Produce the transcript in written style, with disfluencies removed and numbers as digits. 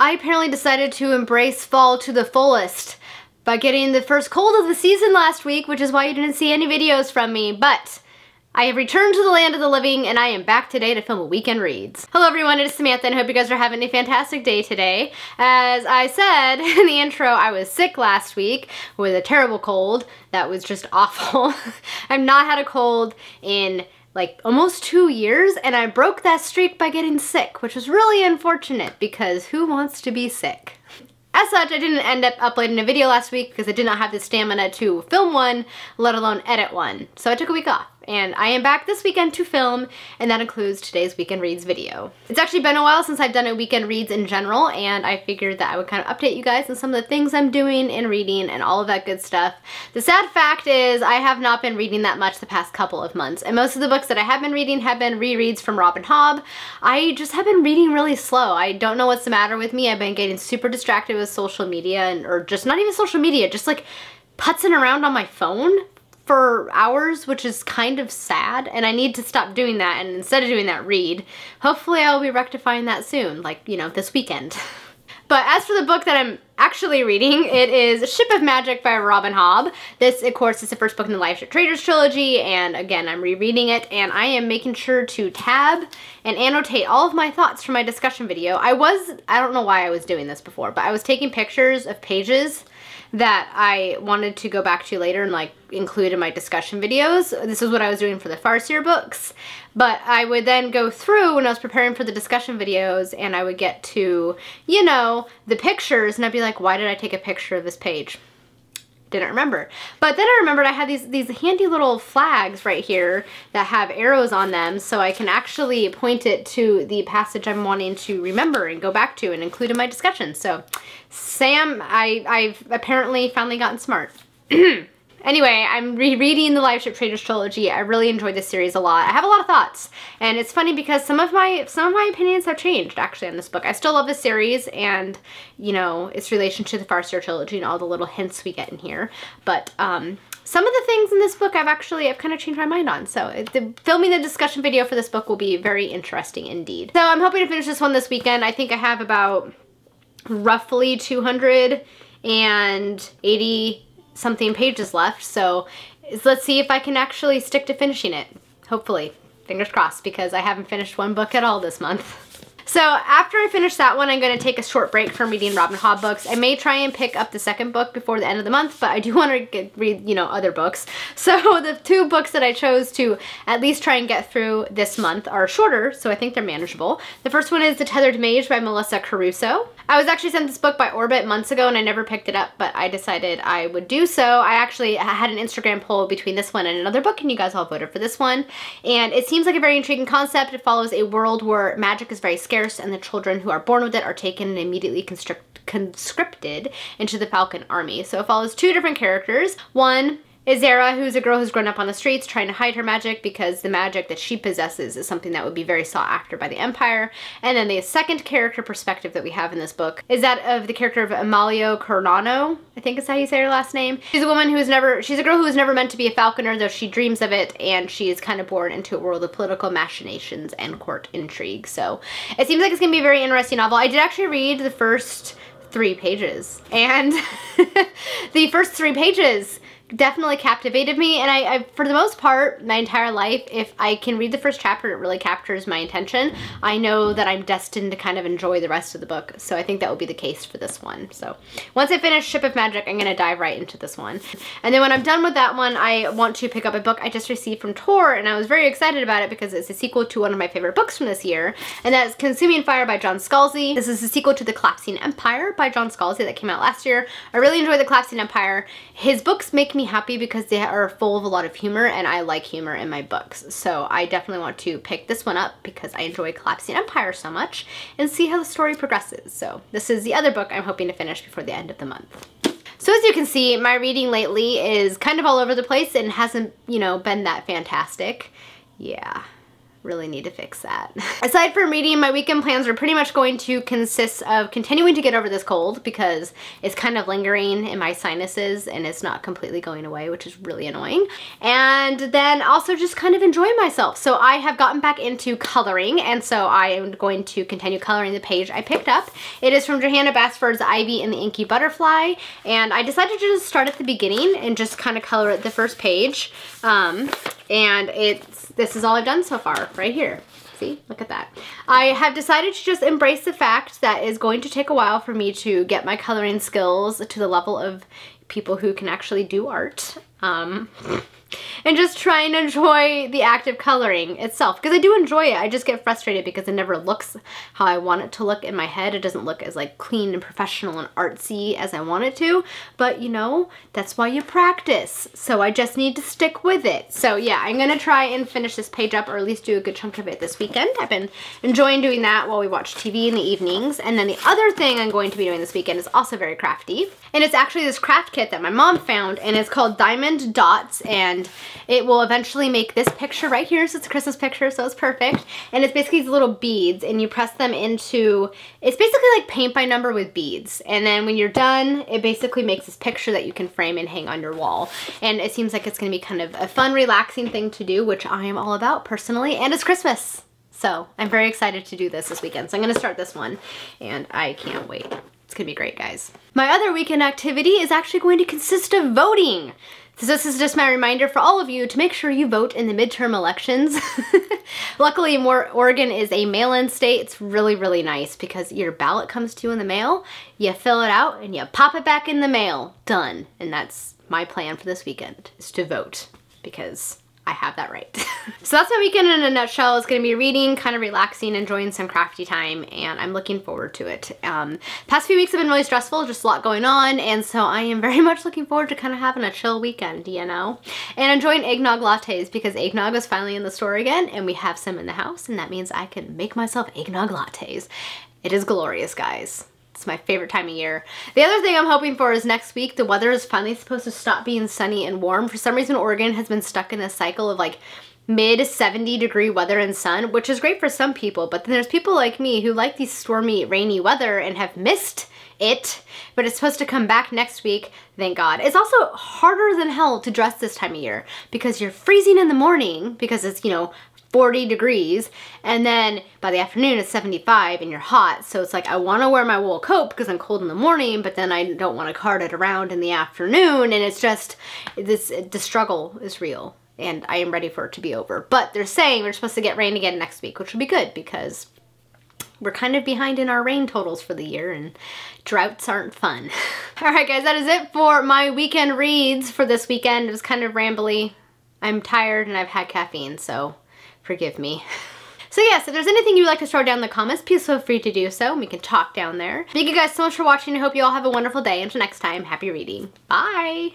I apparently decided to embrace fall to the fullest by getting the first cold of the season last week, which is why you didn't see any videos from me, but I have returned to the land of the living and I am back today to film a Weekend Reads. Hello everyone, it is Samantha and I hope you guys are having a fantastic day today. As I said in the intro, I was sick last week with a terrible cold that was just awful. I've not had a cold in like almost 2 years, and I broke that streak by getting sick, which was really unfortunate because who wants to be sick? As such, I didn't end up uploading a video last week because I did not have the stamina to film one, let alone edit one. So I took a week off. And I am back this weekend to film, and that includes today's Weekend Reads video. It's actually been a while since I've done a Weekend Reads in general, and I figured that I would kind of update you guys on some of the things I'm doing and reading and all of that good stuff. The sad fact is I have not been reading that much the past couple of months, and most of the books that I have been reading have been rereads from Robin Hobb. I just have been reading really slow. I don't know what's the matter with me. I've been getting super distracted with social media, or just not even social media, just like putzing around on my phone for hours, which is kind of sad, and I need to stop doing that, and instead of doing that, read. Hopefully I'll be rectifying that soon, like, you know, this weekend. But as for the book that I'm actually reading, it is Ship of Magic by Robin Hobb. This, of course, is the first book in the Lifeship Traders trilogy, and again, I'm rereading it, and I am making sure to tab and annotate all of my thoughts from my discussion video. I don't know why I was doing this before, but I was taking pictures of pages that I wanted to go back to later and like include in my discussion videos. This is what I was doing for the Farseer books, but I would then go through when I was preparing for the discussion videos and I would get to, you know, the pictures and I'd be like, why did I take a picture of this page? Didn't remember. But then I remembered I had these handy little flags right here that have arrows on them, so I can actually point it to the passage I'm wanting to remember and go back to and include in my discussion. So Sam, I've apparently finally gotten smart. Anyway, I'm rereading the Lifeship Traders trilogy. I really enjoyed this series a lot. I have a lot of thoughts, and it's funny because some of my opinions have changed actually on this book. I still love this series and, you know, its relation to the Farseer trilogy and all the little hints we get in here. But some of the things in this book I've kind of changed my mind on. So filming the discussion video for this book will be very interesting indeed. So I'm hoping to finish this one this weekend. I think I have about roughly 280 something pages left, so let's see if I can actually stick to finishing it. Hopefully. Fingers crossed, because I haven't finished one book at all this month. So after I finish that one, I'm going to take a short break from reading Robin Hobb books. I may try and pick up the second book before the end of the month, but I do want to read, you know, other books. So the two books that I chose to at least try and get through this month are shorter, so I think they're manageable. The first one is The Tethered Amazed by Melissa Caruso. I was actually sent this book by Orbit months ago and I never picked it up, but I decided I would do so. I actually had an Instagram poll between this one and another book, and you guys all voted for this one. And it seems like a very intriguing concept. It follows a world where magic is very scarce and the children who are born with it are taken and immediately conscripted into the Falcon Army. So it follows two different characters. One is Zara, who's a girl who's grown up on the streets trying to hide her magic because the magic that she possesses is something that would be very sought after by the Empire. And then the second character perspective that we have in this book is that of the character of Amalio Cardano, I think is how you say her last name. She's a woman she's a girl who was never meant to be a falconer, though she dreams of it, and she is kind of born into a world of political machinations and court intrigue. So it seems like it's gonna be a very interesting novel. I did actually read the first 3 pages, and the first 3 pages definitely captivated me, and I for the most part, my entire life, if I can read the first chapter, it really captures my attention. I know that I'm destined to kind of enjoy the rest of the book, so I think that will be the case for this one. So once I finish Ship of Magic, I'm gonna dive right into this one. And then when I'm done with that one, I want to pick up a book I just received from Tor, and I was very excited about it because it's a sequel to one of my favorite books from this year, and that's Consuming Fire by John Scalzi. This is a sequel to The Collapsing Empire by John Scalzi that came out last year. I really enjoy The Collapsing Empire. His books make me happy because they are full of a lot of humor, and I like humor in my books. So I definitely want to pick this one up because I enjoy Collapsing Empire so much and see how the story progresses. So this is the other book I'm hoping to finish before the end of the month. So as you can see, my reading lately is kind of all over the place and hasn't, you know, been that fantastic. Yeah. really need to fix that. Aside from reading, my weekend plans are pretty much going to consist of continuing to get over this cold because it's kind of lingering in my sinuses and it's not completely going away, which is really annoying. And then also just kind of enjoying myself. So I have gotten back into coloring, and so I am going to continue coloring the page I picked up. It is from Johanna Basford's Ivy and the Inky Butterfly, and I decided to just start at the beginning and just kind of color at the first page. And this is all I've done so far, right here. See, look at that. I have decided to just embrace the fact that it's going to take a while for me to get my coloring skills to the level of people who can actually do art. And just try and enjoy the act of coloring itself, because I do enjoy it. I just get frustrated because it never looks how I want it to look in my head. It doesn't look as like clean and professional and artsy as I want it to, but you know, that's why you practice. So I just need to stick with it. So yeah, I'm gonna try and finish this page up, or at least do a good chunk of it this weekend. I've been enjoying doing that while we watch TV in the evenings. And then the other thing I'm going to be doing this weekend is also very crafty, and it's actually this craft kit that my mom found, and it's called Diamond Dots, and it will eventually make this picture right here. So it's a Christmas picture, so it's perfect. And it's basically these little beads, and you press them into, it's basically like paint by number with beads. And then when you're done, it basically makes this picture that you can frame and hang on your wall. And it seems like it's gonna be kind of a fun, relaxing thing to do, which I am all about personally, and it's Christmas. So I'm very excited to do this weekend. So I'm gonna start this one, and I can't wait. It's gonna be great, guys. My other weekend activity is actually going to consist of voting. So this is just my reminder for all of you to make sure you vote in the midterm elections. Luckily, Oregon is a mail-in state. It's really, really nice because your ballot comes to you in the mail, you fill it out, and you pop it back in the mail. Done. And that's my plan for this weekend, is to vote, because I have that right. So that's my weekend in a nutshell. It's gonna be reading, kind of relaxing, enjoying some crafty time, and I'm looking forward to it. Past few weeks have been really stressful, just a lot going on, and so I am very much looking forward to kind of having a chill weekend, you know? And enjoying eggnog lattes, because eggnog is finally in the store again, and we have some in the house, and that means I can make myself eggnog lattes. It is glorious, guys. It's my favorite time of year. The other thing I'm hoping for is next week, the weather is finally supposed to stop being sunny and warm. For some reason, Oregon has been stuck in this cycle of like mid 70-degree weather and sun, which is great for some people, but then there's people like me who like these stormy, rainy weather and have missed it, but it's supposed to come back next week, thank God. It's also harder than hell to dress this time of year because you're freezing in the morning because it's, you know, 40 degrees, and then by the afternoon it's 75 and you're hot. So it's like, I want to wear my wool coat because I'm cold in the morning, but then I don't want to cart it around in the afternoon, and it's just, the struggle is real, and I am ready for it to be over. But they're saying we're supposed to get rain again next week, which will be good because we're kind of behind in our rain totals for the year, and droughts aren't fun. All right, guys, that is it for my weekend reads for this weekend. It was kind of rambly. I'm tired and I've had caffeine, so forgive me. So yes, if there's anything you'd like to throw down in the comments, please feel free to do so, and we can talk down there. Thank you guys so much for watching. I hope you all have a wonderful day. Until next time, happy reading. Bye!